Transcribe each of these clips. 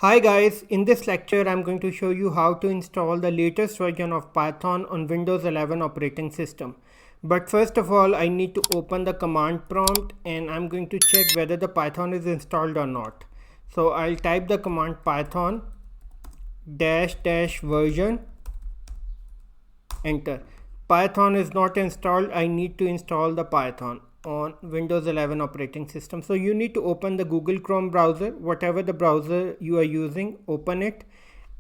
Hi guys, in this lecture I'm going to show you how to install the latest version of Python on Windows 11 operating system. But first of all, I need to open the command prompt and I'm going to check whether the Python is installed or not. So I'll type the command python dash version, enter. Python is not installed. I need to install the Python on Windows 11 operating system. So you need to open the Google Chrome browser, whatever the browser you are using, open it,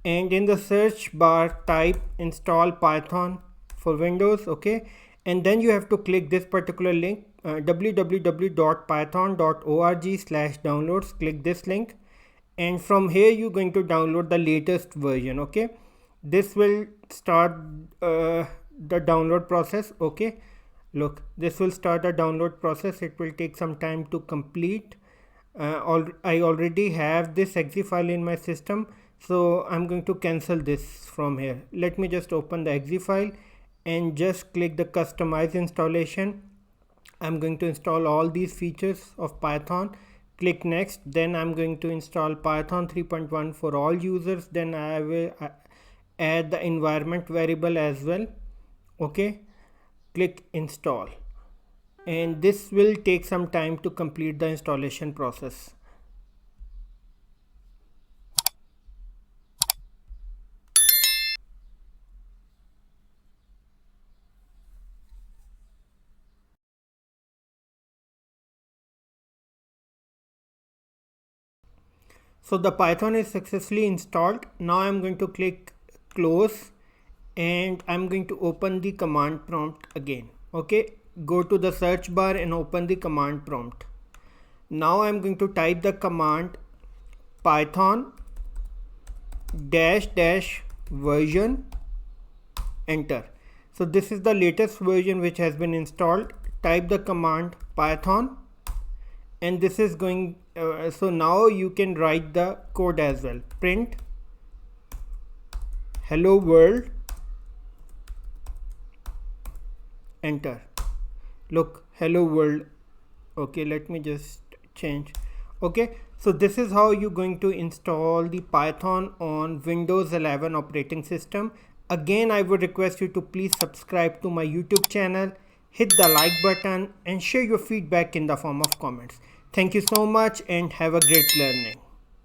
and in the search bar type install Python for Windows. Okay, and then you have to click this particular link, www.python.org/downloads. Click this link, and from here you're going to download the latest version. Okay, this will start the download process. Okay, look, this will start the download process. It will take some time to complete. I already have this exe file in my system, so I'm going to cancel this from here. Let me just open the exe file and just click the customize installation. I'm going to install all these features of Python. Click next. Then I'm going to install Python 3.1 for all users. Then I will add the environment variable as well. Okay, click install, and this will take some time to complete the installation process. So the Python is successfully installed. Now I'm going to click close and I'm going to open the command prompt again. Okay, go to the search bar and open the command prompt. Now I'm going to type the command python dash version, enter. So this is the latest version which has been installed. Type the command python, and this is going so now you can write the code as well. Print hello world, enter. Look, hello world. Okay, let me just change. Okay, so this is how you're going to install the Python on Windows 11 operating system. Again, I would request you to please subscribe to my YouTube channel, hit the like button and share your feedback in the form of comments. Thank you so much and have a great learning.